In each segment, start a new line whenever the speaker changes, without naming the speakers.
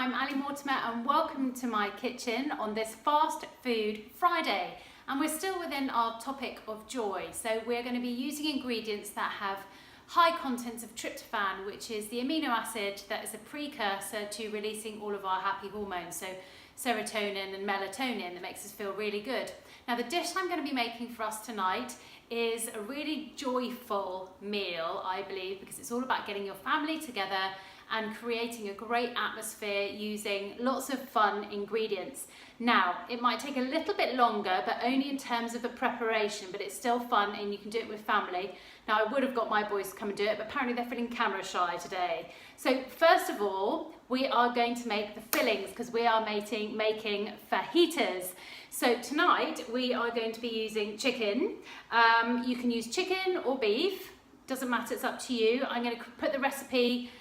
I'm Ali Mortimer and welcome to my kitchen on this Fast Food Friday. And we're still within our topic of joy. So we're going to be using ingredients that have high contents of tryptophan, which is the amino acid that is a precursor to releasing all of our happy hormones. So serotonin and melatonin that makes us feel really good. Now the dish I'm going to be making for us tonight is a really joyful meal, I believe, because it's all about getting your family together and creating a great atmosphere using lots of fun ingredients. Now, it might take a little bit longer, but only in terms of the preparation, but it's still fun and you can do it with family. Now, I would have got my boys to come and do it, but apparently they're feeling camera shy today. So first of all, we are going to make the fillings because we are making fajitas. So tonight we are going to be using chicken. You can use chicken or beef, doesn't matter, it's up to you. I'm going to put the recipe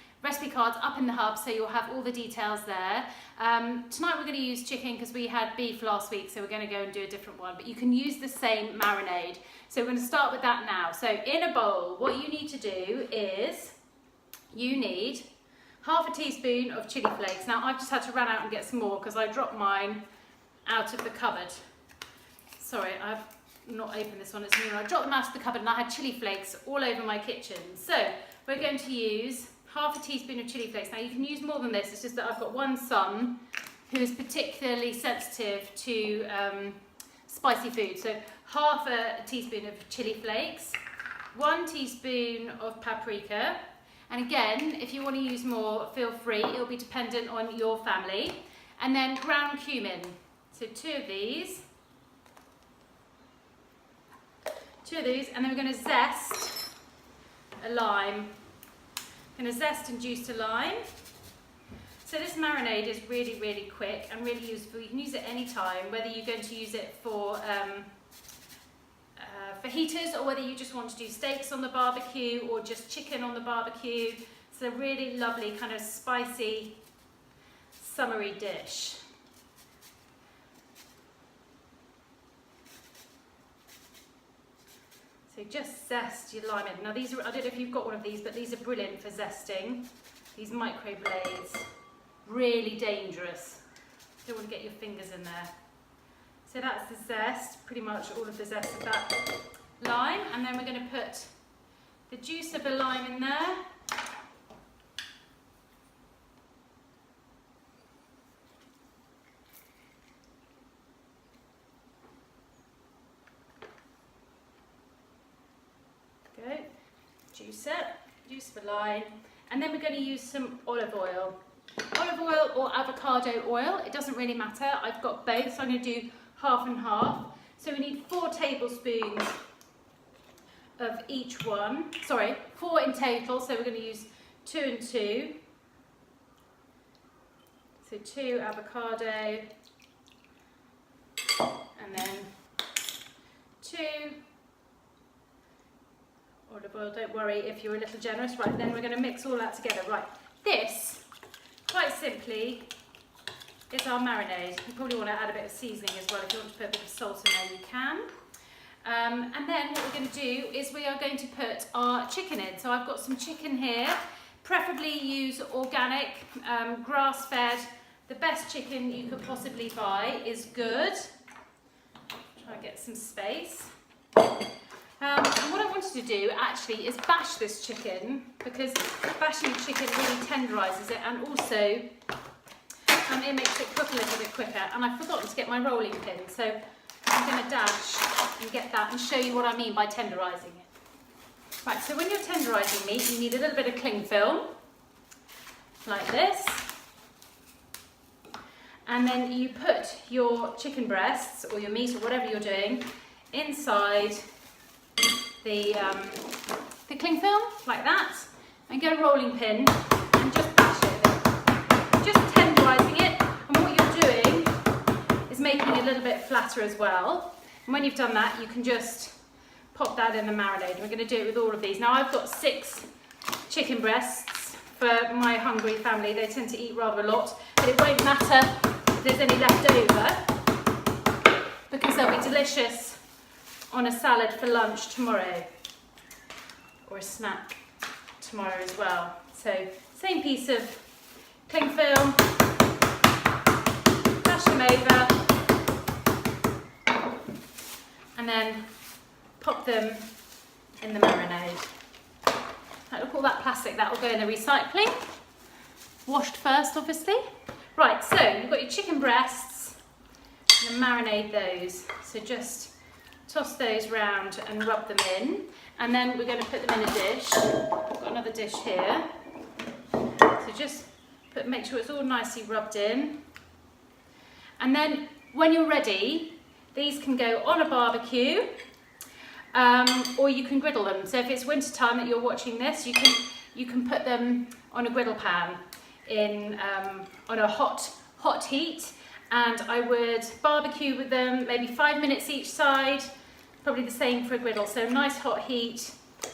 cards up in the hub so you'll have all the details there. Tonight we're going to use chicken because we had beef last week, so we're going to go and do a different one, but you can use the same marinade. So we're going to start with that now. So in a bowl, what you need to do is you need half a teaspoon of chili flakes. Now I've just had to run out and get some more because I dropped mine out of the cupboard. Sorry, I've not opened this one, it's new. I dropped them out of the cupboard and I had chili flakes all over my kitchen. So we're going to use half a teaspoon of chili flakes. Now you can use more than this, it's just that I've got one son who is particularly sensitive to spicy food. So half a teaspoon of chili flakes, 1 teaspoon of paprika, and again, if you want to use more, feel free, it'll be dependent on your family. And then ground cumin, so 2 of these, and then we're going to zest a lime. I'm going to zest and juice a lime. So this marinade is really, really quick and really useful. You can use it any time, whether you're going to use it for fajitas or whether you just want to do steaks on the barbecue or just chicken on the barbecue. It's a really lovely kind of spicy, summery dish. So just zest your lime in. Now these are, I don't know if you've got one of these, but these are brilliant for zesting. These micro blades, really dangerous. Don't want to get your fingers in there. So that's the zest, pretty much all of the zest of that lime. And then we're going to put the juice of the lime in there. Juice the lime, and then we're going to use some olive oil or avocado oil, it doesn't really matter. I've got both, so I'm going to do half and half. So we need 4 tablespoons of each one, 4 in total, so we're going to use 2 and 2. So 2 avocado and then 2 olive oil. Don't worry if you're a little generous. Right, then we're going to mix all that together. Right, this, quite simply, is our marinade. You probably want to add a bit of seasoning as well. If you want to put a bit of salt in there, you can. And then what we're going to do is we are going to put our chicken in. So I've got some chicken here. Preferably use organic, grass-fed. The best chicken you could possibly buy is good. Try and get some space. And what I wanted to do actually is bash this chicken, because bashing the chicken really tenderises it and also it makes it cook a little bit quicker. And I've forgotten to get my rolling pin, so I'm going to dash and get that and show you what I mean by tenderising it. Right, so when you're tenderising meat, you need a little bit of cling film, like this. And then you put your chicken breasts or your meat or whatever you're doing inside the cling film, like that, and get a rolling pin and just bash it a bit. Just tenderising it, and what you're doing is making it a little bit flatter as well. And when you've done that, you can just pop that in the marinade. We're going to do it with all of these. Now I've got 6 chicken breasts for my hungry family. They tend to eat rather a lot, but it won't matter if there's any left over because they'll be delicious on a salad for lunch tomorrow, or a snack tomorrow as well. So same piece of cling film, mash them over, and then pop them in the marinade. Look at all that plastic, that will go in the recycling. Washed first, obviously. Right, so you've got your chicken breasts, and marinate those. So just toss those round and rub them in. And then we're going to put them in a dish. I've got another dish here. So just make sure it's all nicely rubbed in. And then when you're ready, these can go on a barbecue, or you can griddle them. So if it's winter time that you're watching this, you can put them on a griddle pan on a hot heat, and I would barbecue with them, maybe 5 minutes each side, probably the same for a griddle. So nice hot heat,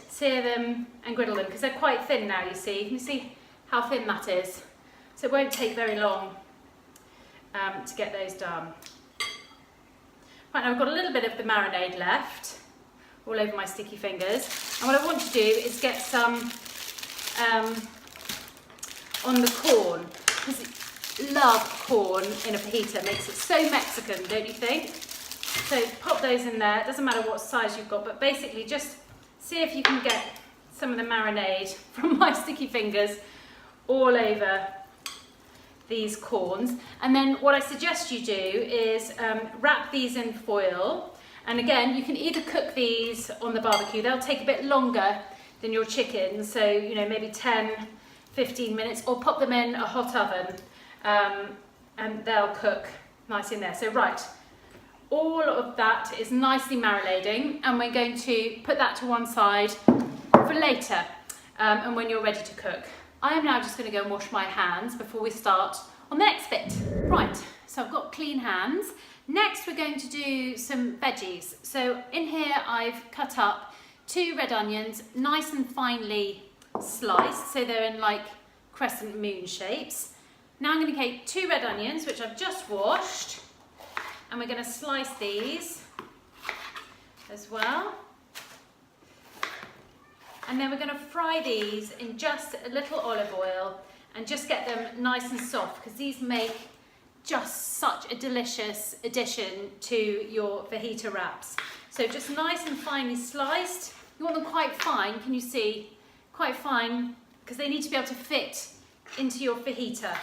sear them and griddle them, because they're quite thin now, you see. You can see how thin that is. So it won't take very long to get those done. Right, now I've got a little bit of the marinade left, all over my sticky fingers. And what I want to do is get some on the corn, because I love corn in a fajita. Makes it so Mexican, don't you think? So pop those in there. It doesn't matter what size you've got, but basically just see if you can get some of the marinade from my sticky fingers all over these corns. And then what I suggest you do is wrap these in foil. And again, you can either cook these on the barbecue. They'll take a bit longer than your chicken, so you know, maybe 10-15 minutes, or pop them in a hot oven and they'll cook nice in there. So right, all of that is nicely marinating, and we're going to put that to one side for later and when you're ready to cook. I am now just going to go and wash my hands before we start on the next bit. Right, so I've got clean hands. Next we're going to do some veggies. So in here I've cut up 2 red onions, nice and finely sliced, so they're in like crescent moon shapes. Now I'm going to take 2 red onions, which I've just washed, and we're going to slice these as well. And then we're going to fry these in just a little olive oil and just get them nice and soft, because these make just such a delicious addition to your fajita wraps. So just nice and finely sliced. You want them quite fine, can you see? Quite fine, because they need to be able to fit into your fajita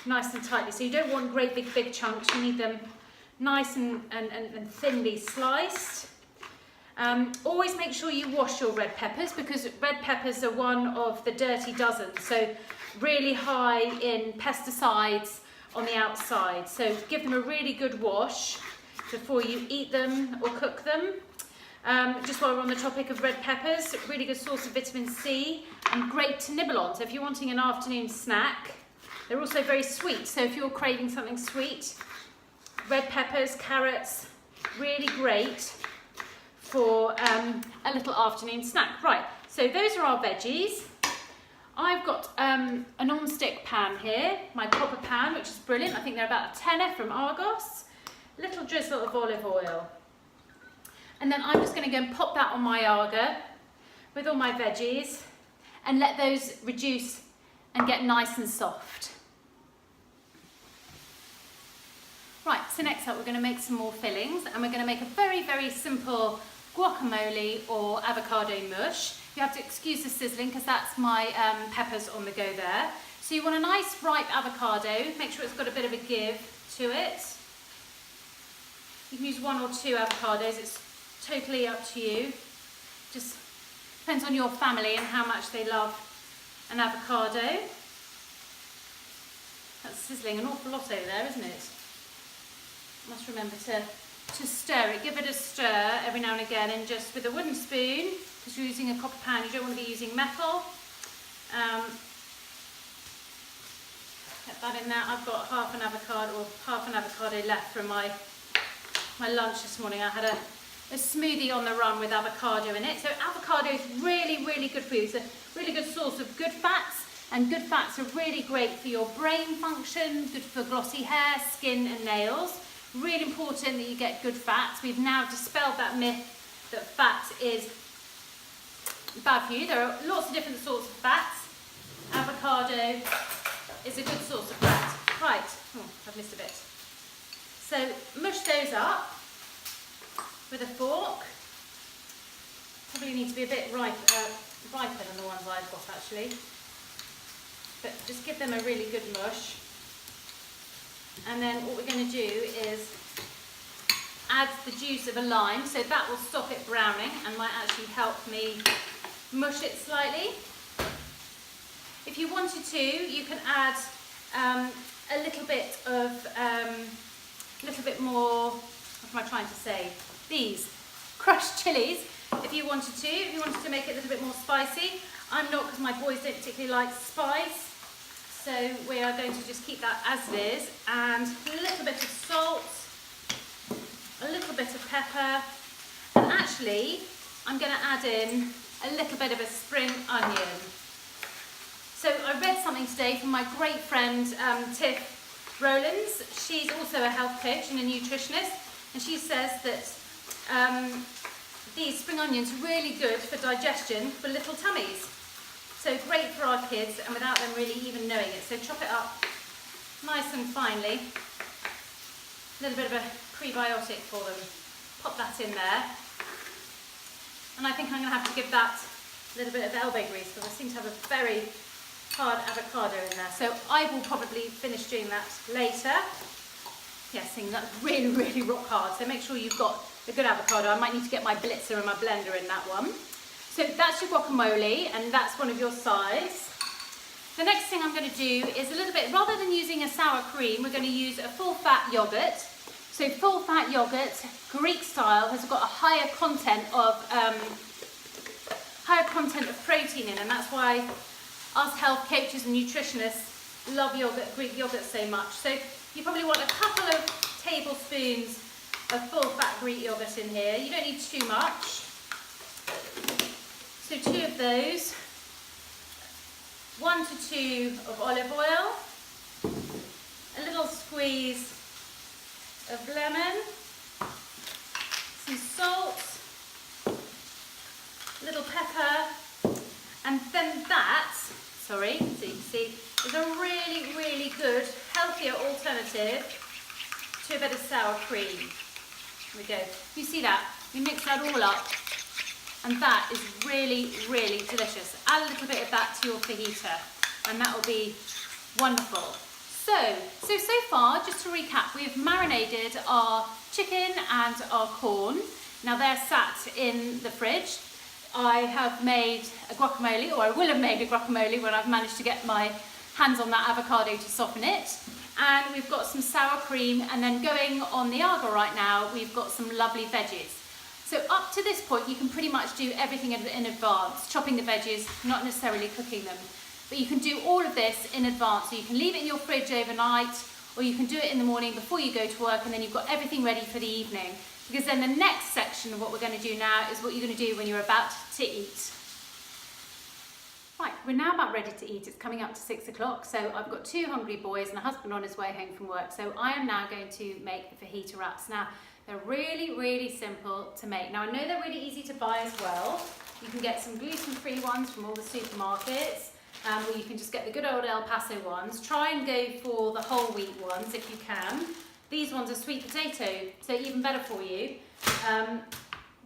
nice and tightly. So you don't want great big chunks, you need them nice and thinly sliced. Always make sure you wash your red peppers, because red peppers are one of the dirty dozen, so really high in pesticides on the outside. So give them a really good wash before you eat them or cook them. Just while we're on the topic of red peppers, really good source of vitamin C and great to nibble on. So if you're wanting an afternoon snack, they're also very sweet. So if you're craving something sweet, red peppers, carrots, really great for a little afternoon snack. Right, so those are our veggies. I've got a non-stick pan here, my copper pan, which is brilliant. I think they're about a tenner from Argos. A little drizzle of olive oil. And then I'm just going to go and pop that on my Arga with all my veggies and let those reduce and get nice and soft. Right, so next up we're going to make some more fillings, and we're going to make a very simple guacamole or avocado mush. You have to excuse the sizzling because that's my peppers on the go there. So you want a nice ripe avocado, make sure it's got a bit of a give to it. You can use 1 or 2 avocados, it's totally up to you. Just depends on your family and how much they love an avocado. That's sizzling an awful lot over there, isn't it? Must remember to stir it, give it a stir every now and again, and just with a wooden spoon, because you're using a copper pan, you don't want to be using metal. Get that in there. I've got half an avocado left from my lunch this morning. I had a smoothie on the run with avocado in it. So avocado is really good for you. It's a really good source of good fats, and good fats are really great for your brain function, good for glossy hair, skin and nails. Really important that you get good fats. We've now dispelled that myth that fat is bad for you. There are lots of different sorts of fats. Avocado is a good source of fat. Right, oh, I've missed a bit. So mush those up with a fork. Probably need to be a bit riper than the ones I've got actually. But just give them a really good mush. And then what we're going to do is add the juice of a lime, so that will stop it browning and might actually help me mush it slightly. If you wanted to, you can add a little bit more, what am I trying to say? These crushed chilies, if you wanted to make it a little bit more spicy. I'm not, because my boys don't particularly like spice. So we are going to just keep that as it is, and a little bit of salt, a little bit of pepper, and actually I'm going to add in a little bit of a spring onion. So I read something today from my great friend Tiff Rowlands. She's also a health coach and a nutritionist, and she says that these spring onions are really good for digestion for little tummies. So great for our kids and without them really even knowing it. So chop it up nice and finely. A little bit of a prebiotic for them. Pop that in there. And I think I'm going to have to give that a little bit of elbow grease because I seem to have a very hard avocado in there. So I will probably finish doing that later. Yeah, seeing that's really, really rock hard. So make sure you've got a good avocado. I might need to get my blitzer and my blender in that one. So that's your guacamole, and that's one of your sides. The next thing I'm going to do is a little bit, rather than using a sour cream, we're going to use a full-fat yogurt. So full-fat yogurt, Greek style, has got a higher content of protein in, and that's why us health coaches and nutritionists love yogurt, Greek yogurt so much. So you probably want a couple of tablespoons of full-fat Greek yogurt in here. You don't need too much. So 2 of those, 1 to 2 of olive oil, a little squeeze of lemon, some salt, a little pepper, and then that, so you can see, is a really, really good, healthier alternative to a bit of sour cream. Here we go. You see that? We mix that all up. And that is really, really delicious. Add a little bit of that to your fajita and that will be wonderful. So far, just to recap, we've marinated our chicken and our corn. Now they're sat in the fridge. I have made a guacamole, or I will have made a guacamole when I've managed to get my hands on that avocado to soften it. And we've got some sour cream, and then going on the Arga right now, we've got some lovely veggies. So up to this point, you can pretty much do everything in advance, chopping the veggies, not necessarily cooking them. But you can do all of this in advance. So you can leave it in your fridge overnight, or you can do it in the morning before you go to work, and then you've got everything ready for the evening. Because then the next section of what we're going to do now is what you're going to do when you're about to eat. Right, we're now about ready to eat. It's coming up to 6 o'clock, so I've got 2 hungry boys and a husband on his way home from work. So I am now going to make the fajita wraps. Now, they're really, really simple to make. Now, I know they're really easy to buy as well. You can get some gluten-free ones from all the supermarkets, or you can just get the good old El Paso ones. Try and go for the whole wheat ones if you can. These ones are sweet potato, so even better for you.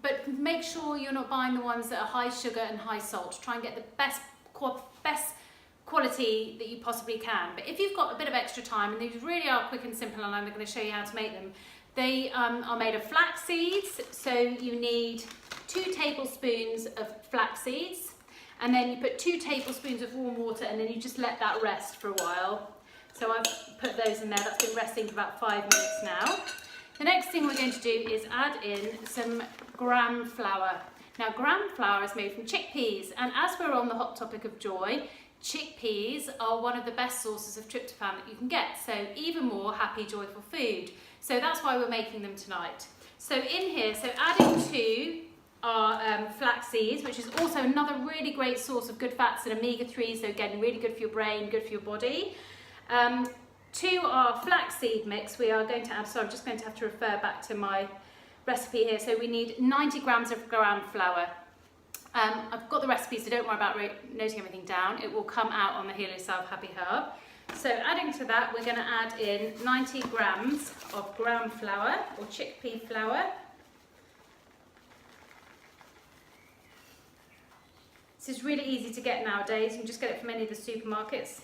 But make sure you're not buying the ones that are high sugar and high salt. Try and get the best quality that you possibly can. But if you've got a bit of extra time, and these really are quick and simple, and I'm going to show you how to make them. They are made of flax seeds, so you need 2 tablespoons of flax seeds, and then you put 2 tablespoons of warm water, and then you just let that rest for a while. So I've put those in there. That's been resting for about 5 minutes now. The next thing we're going to do is add in some gram flour. Now, gram flour is made from chickpeas, and as we're on the hot topic of joy, chickpeas are one of the best sources of tryptophan that you can get, so even more happy, joyful food. So that's why we're making them tonight. So in here, so adding to our flax seeds, which is also another really great source of good fats and omega-3, so again, really good for your brain, good for your body. To our flaxseed mix, we are going to add, so I'm just going to have to refer back to my recipe here. So we need 90 grams of gram flour. I've got the recipe, so don't worry about noting everything down. It will come out on the Helio Salve Happy Herb. So adding to that, we're going to add in 90 grams of ground flour or chickpea flour. This is really easy to get nowadays. You can just get it from any of the supermarkets.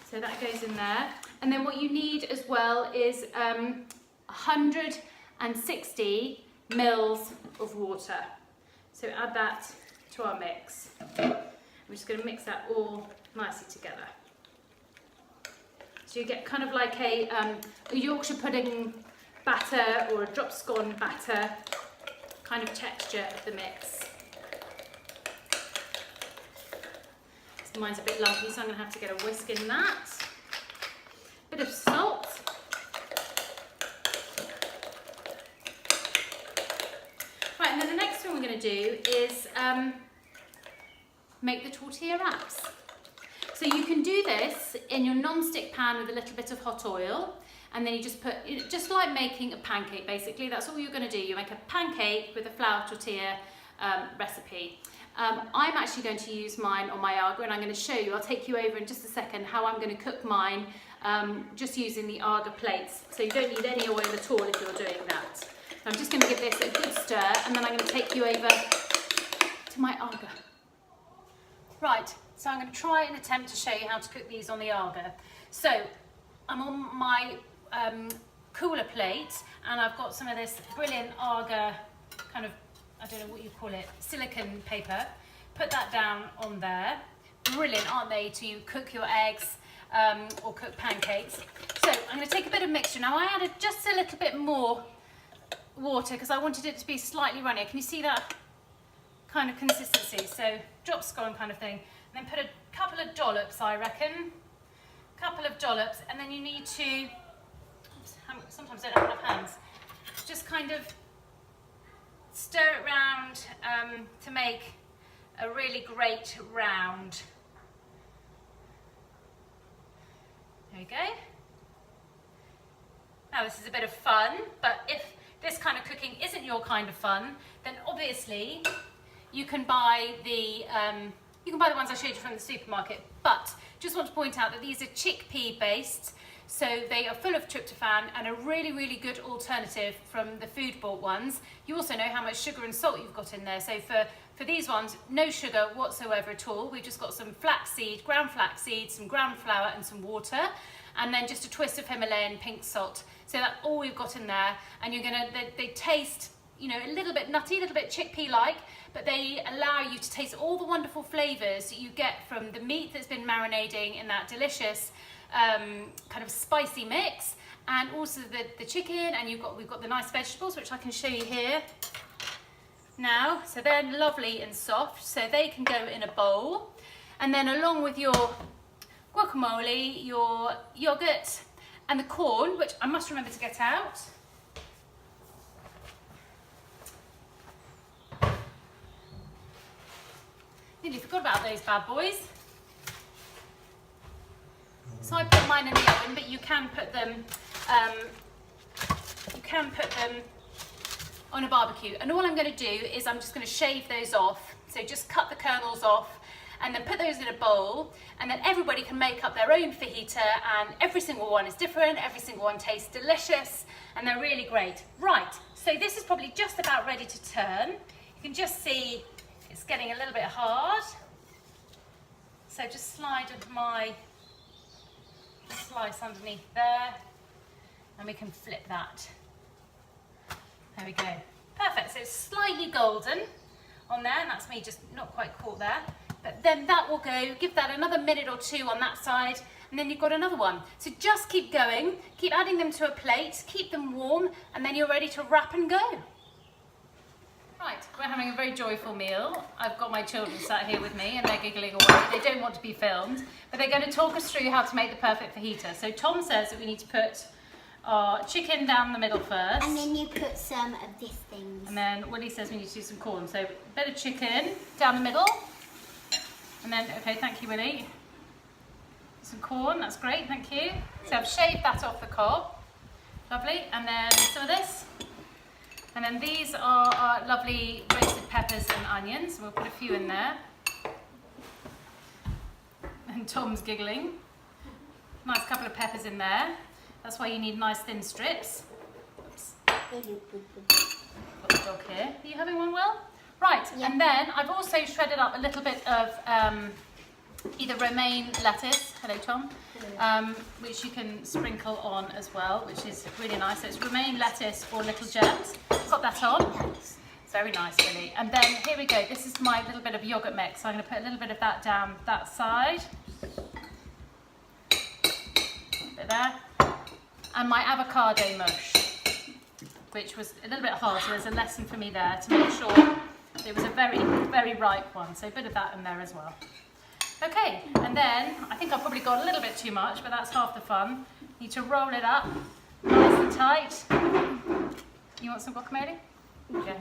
So that goes in there. And then what you need as well is 160 mils of water. So add that to our mix. We're just going to mix that all nicely together. So you get kind of like a Yorkshire pudding batter or a drop scone batter kind of texture of the mix. So mine's a bit lumpy, so I'm going to have to get a whisk in that. Bit of salt. Right, and then the next thing we're going to do is make the tortilla wraps. So you can do this in your non-stick pan with a little bit of hot oil, and then you just put, just like making a pancake basically, that's all you're going to do. You make a pancake with a flour tortilla recipe. I'm actually going to use mine on my Arga, and I'm going to show you, I'll take you over in just a second, how I'm going to cook mine just using the Arga plates. So you don't need any oil at all if you're doing that. I'm just going to give this a good stir, and then I'm going to take you over to my Arga. Right, so I'm going to try and attempt to show you how to cook these on the Arga. So I'm on my cooler plate, and I've got some of this brilliant Arga kind of, I don't know what you call it, silicone paper. Put that down on there. Brilliant, aren't they, to cook your eggs or cook pancakes. So I'm going to take a bit of mixture. Now I added just a little bit more water because I wanted it to be slightly runnier. Can you see that kind of consistency? So drop scone kind of thing. And then put a couple of dollops, I reckon. Couple of dollops, and then you need to, sometimes I don't have enough hands, just kind of stir it round to make a really great round. There we go. Now this is a bit of fun, but if this kind of cooking isn't your kind of fun, then obviously you can buy the ones I showed you from the supermarket. But just want to point out that these are chickpea based, so they are full of tryptophan and a really, really good alternative from the food bought ones. You also know how much sugar and salt you've got in there. So for these ones, no sugar whatsoever at all. We've just got some flaxseed, ground flaxseed, some ground flour and some water, and then just a twist of Himalayan pink salt. So that's all we've got in there. And they taste, you know, a little bit nutty, a little bit chickpea-like, but they allow you to taste all the wonderful flavours that you get from the meat that's been marinating in that delicious kind of spicy mix, and also the chicken, and we've got the nice vegetables, which I can show you here now. So they're lovely and soft, so they can go in a bowl. And then along with your guacamole, your yogurt, and the corn, which I must remember to get out. Nearly forgot about those bad boys. So I put mine in the oven, but you can put them on a barbecue. And all I'm going to do is I'm just going to shave those off. So just cut the kernels off and then put those in a bowl, and then everybody can make up their own fajita, and every single one is different, every single one tastes delicious, and they're really great. Right, so this is probably just about ready to turn. You can just see it's getting a little bit hard. So just slide my slice underneath there, and we can flip that. There we go. Perfect. So it's slightly golden on there, and that's me just not quite caught there. But then that will go, give that another minute or two on that side, and then you've got another one. So just keep going, keep adding them to a plate, keep them warm, and then you're ready to wrap and go. Right, we're having a very joyful meal. I've got my children sat here with me and they're giggling away. They don't want to be filmed, but they're going to talk us through how to make the perfect fajita. So Tom says that we need to put our chicken down the middle first.
And then you put some of these things.
And then Willie says we need to do some corn. So a bit of chicken down the middle. And then, okay, thank you, Willie. Some corn, that's great, thank you. So I've shaved that off the cob. Lovely. And then some of this. And then these are our lovely roasted peppers and onions. We'll put a few in there. And Tom's giggling. Nice couple of peppers in there. That's why you need nice thin strips. Oops. Got the dog here. Are you having one, Will? Right,
yeah.
And then I've also shredded up a little bit of either romaine lettuce, hello Tom, which you can sprinkle on as well, which is really nice. So it's romaine lettuce or little germs. Pop that on. It's very nice, really. And then here we go. This is my little bit of yogurt mix. So I'm going to put a little bit of that down that side. A bit there. And my avocado mush, which was a little bit hard. So there's a lesson for me there to make sure it was a very, very ripe one. So a bit of that in there as well. Okay, and then I think I've probably got a little bit too much, but that's half the fun. Need to roll it up nice and tight. You want some guacamole? Okay.